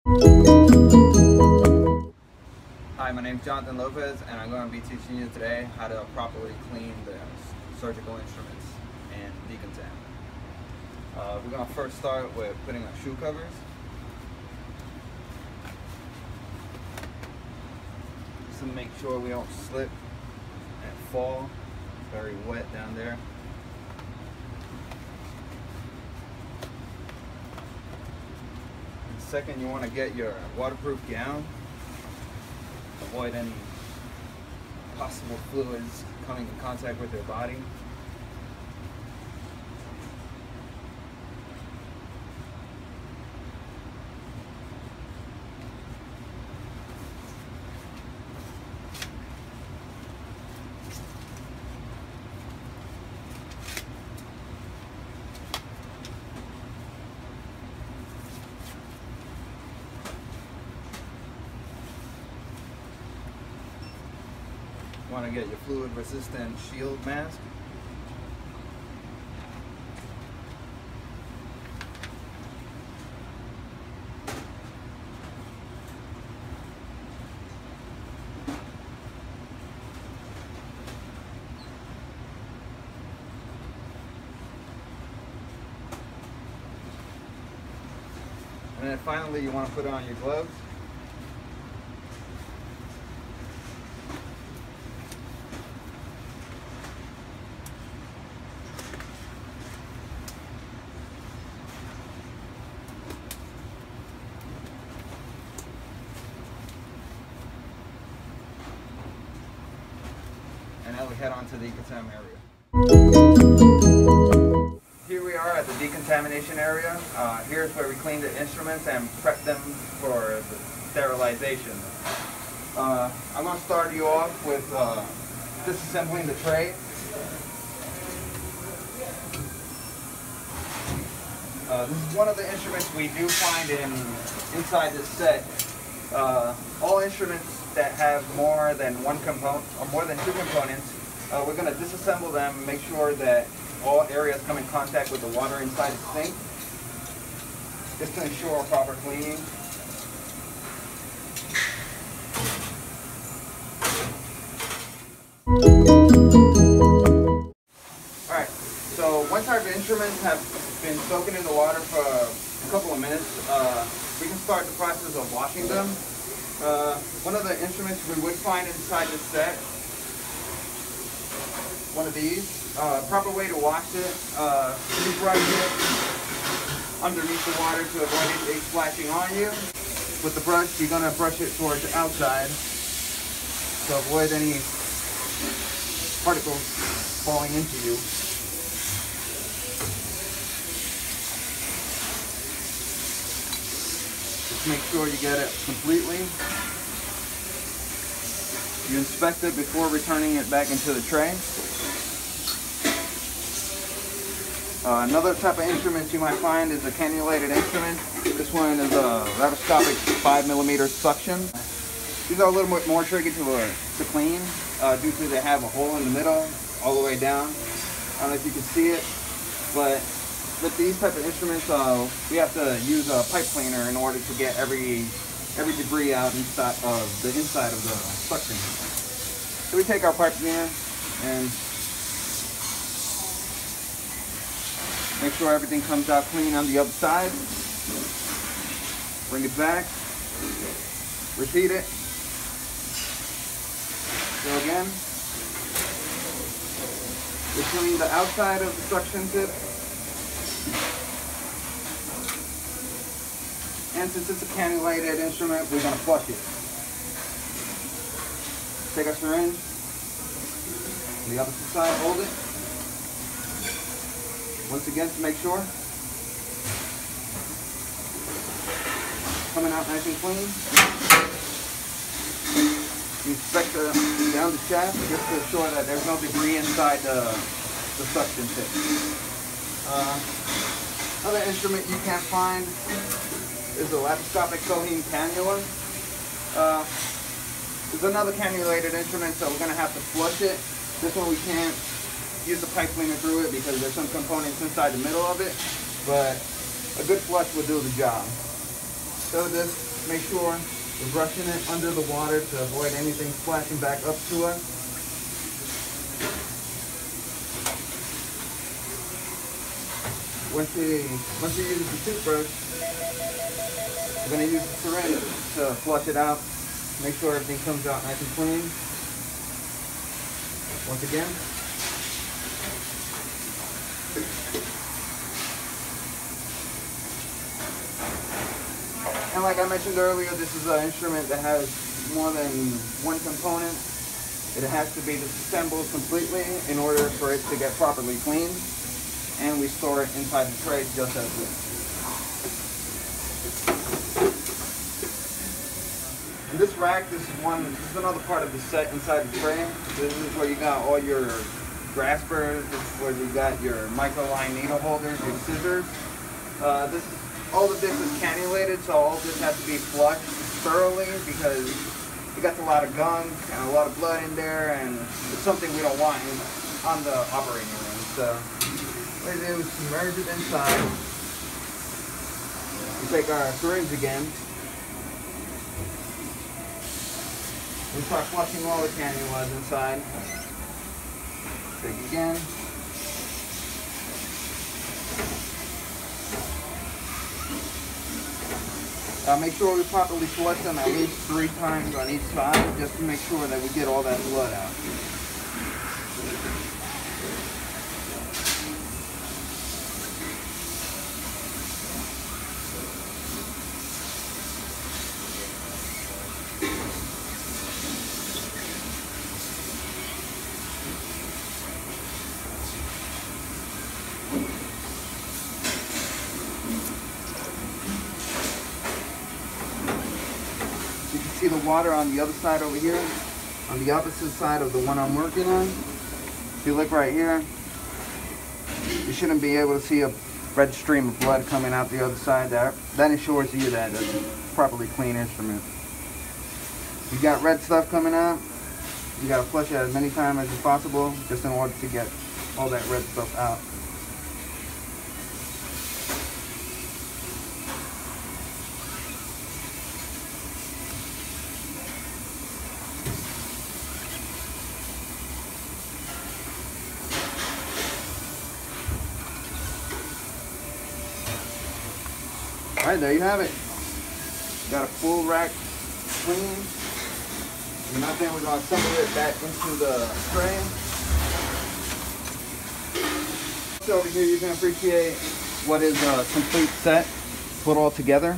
Hi, my name is Jonathan Lopez, and I'm going to be teaching you today how to properly clean the surgical instruments and decontaminate. We're going to first start with putting on shoe covers. Just to make sure we don't slip and fall. It's very wet down there. Second, you want to get your waterproof gown. Avoid any possible fluids coming in contact with your body. You want to get your fluid resistant shield mask. And then finally you want to put on your gloves. And now we head on to the decontamination area. Here we are at the decontamination area. Here's where we clean the instruments and prep them for the sterilization. I'm going to start you off with disassembling the tray. This is one of the instruments we do find inside this set. All instruments that have more than one component or more than two components, we're going to disassemble them and make sure that all areas come in contact with the water inside the sink, just to ensure proper cleaning. Alright, so once our instruments have been soaking in the water for a couple of minutes, we can start the process of washing them. One of the instruments we would find inside the set, one of these. Proper way to wash it, you brush it underneath the water to avoid anything splashing on you. With the brush, you're going to brush it towards the outside to avoid any particles falling into you. Just make sure you get it completely. You inspect it before returning it back into the tray. Another type of instrument you might find is a cannulated instrument. This one is a laparoscopic 5mm suction. These are a little bit more tricky to clean due to they have a hole in the middle all the way down. I don't know if you can see it, but with these type of instruments, we have to use a pipe cleaner in order to get every debris out inside of the suction. So we take our pipe cleaner and make sure everything comes out clean on the other side. Bring it back. Repeat it. So again, we clean the outside of the suction tip. And since it's a cannulated instrument, we're going to flush it. Take our syringe. On the opposite side, hold it. Once again, to make sure. Coming out nice and clean. You inspect down the shaft just to ensure that there's no debris inside the suction tip. Another instrument you can find is the laparoscopic cohesion cannula. It's another cannulated instrument, so we're going to have to flush it. This one we can't use the pipe cleaner through it because there's some components inside the middle of it, but a good flush will do the job. So this make sure we're brushing it under the water to avoid anything splashing back up to us. Once you use the toothbrush, we're going to use the syringe to flush it out. Make sure everything comes out nice and clean. Once again. And like I mentioned earlier, this is an instrument that has more than one component. It has to be disassembled completely in order for it to get properly cleaned. And we store it inside the tray just as this. And this rack, this is another part of the set inside the tray. This is where you got all your graspers. This is where you got your microline needle holders, your scissors. All of this is cannulated, so all of this has to be flushed thoroughly because you got a lot of gunk and a lot of blood in there, and it's something we don't want on the operating room. So what we do is submerge it inside. We take our syringe again. We start flushing all the cannulas inside. Take again. Make sure we properly flush them at least 3 times on each side, just to make sure that we get all that blood out. See the water on the other side over here, on the opposite side of the one I'm working on. If you look right here, you shouldn't be able to see a red stream of blood coming out the other side. That ensures you that it's a properly clean instrument. You got red stuff coming out, you gotta flush it as many times as possible just in order to get all that red stuff out. Alright, there you have it. Got a full rack clean. And now then we're going to assemble it back into the tray. So over here you can appreciate what is a complete set put all together.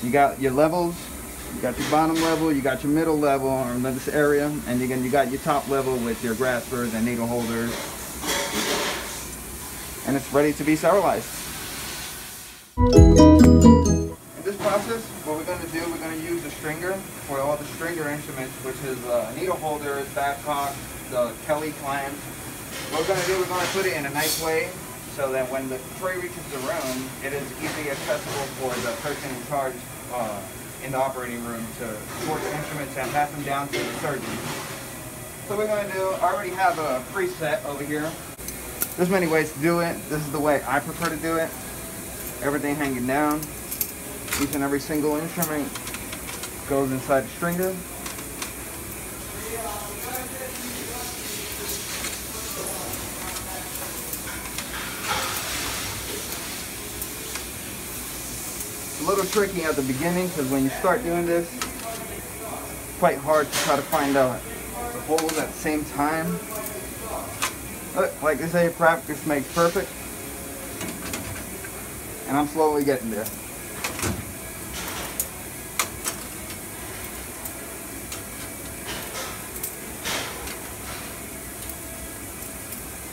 You got your levels, you got your bottom level, you got your middle level in this area, and again you got your top level with your graspers and needle holders. And it's ready to be sterilized. In this process, what we're going to do, we're going to use a stringer for all the stringer instruments, which is needle holders, Babcock, the Kelly clamps. What we're going to do, we're going to put it in a nice way so that when the tray reaches the room, it is easily accessible for the person in charge in the operating room to sort the instruments and pass them down to the surgeon. So we're going to do, I already have a preset over here. There's many ways to do it. This is the way I prefer to do it. Everything hanging down. Each and every single instrument goes inside the stringer. It's a little tricky at the beginning because when you start doing this, it's quite hard to try to find out the holes at the same time. But like they say, practice makes perfect. And I'm slowly getting there.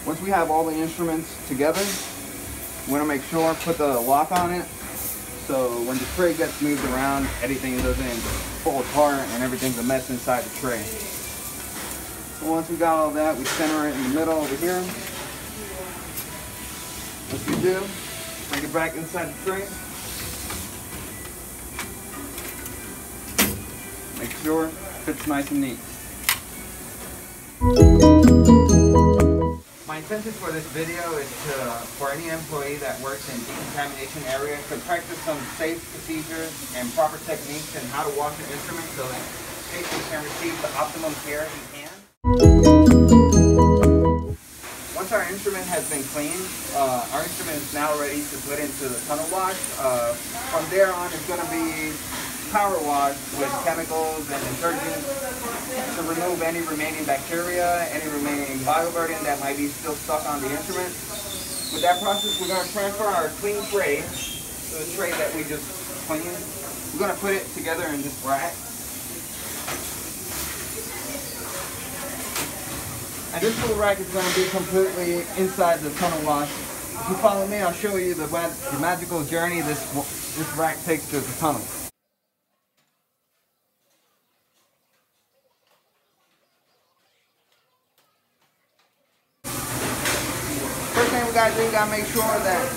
Once we have all the instruments together, we want to make sure, put the lock on it, so when the tray gets moved around, anything doesn't fall apart and everything's a mess inside the tray. So once we got all that, we center it in the middle over here. Once we do, bring it back inside the tray. Make sure it fits nice and neat. My intention for this video is for any employee that works in decontamination area to practice some safe procedures and proper techniques in how to wash an instrument so that patients can receive the optimum care he can. Once our instrument has been cleaned, our instrument is now ready to put into the tunnel wash. From there on, it's going to be power wash with chemicals and detergents to remove any remaining bacteria, any remaining bioburden that might be still stuck on the instrument. With that process, we're going to transfer our clean tray to the tray that we just cleaned. We're going to put it together in this rack. And this little rack is going to be completely inside the tunnel wash. If you follow me, I'll show you the magical journey this rack takes to the tunnel. First thing we gotta do, we gotta make sure that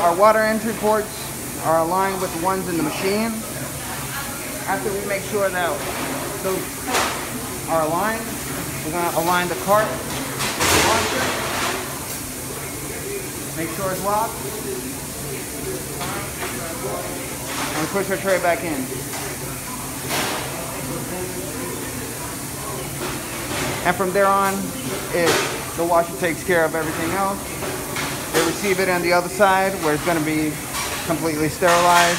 our water entry ports are aligned with the ones in the machine. After we make sure that those are aligned, we're gonna align the cart with the launcher. Make sure it's locked. And push our tray back in. And from there on, the washer takes care of everything else. They receive it on the other side where it's going to be completely sterilized.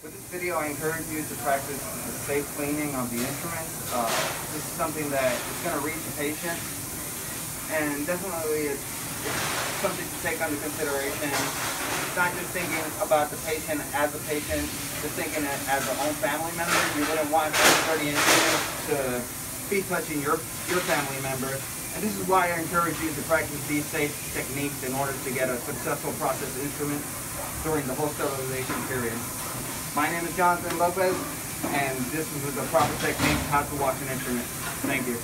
With this video, I encourage you to practice the safe cleaning of the instrument. This is something that is going to reach the patient, and definitely it's something to take under consideration. It's not just thinking about the patient as a patient, just thinking as a own family member. You wouldn't want everybody in here to be touching your family member. And this is why I encourage you to practice these safe techniques in order to get a successful process instrument during the whole sterilization period. My name is Jonathan Lopez, and this is the proper technique how to wash an instrument. Thank you.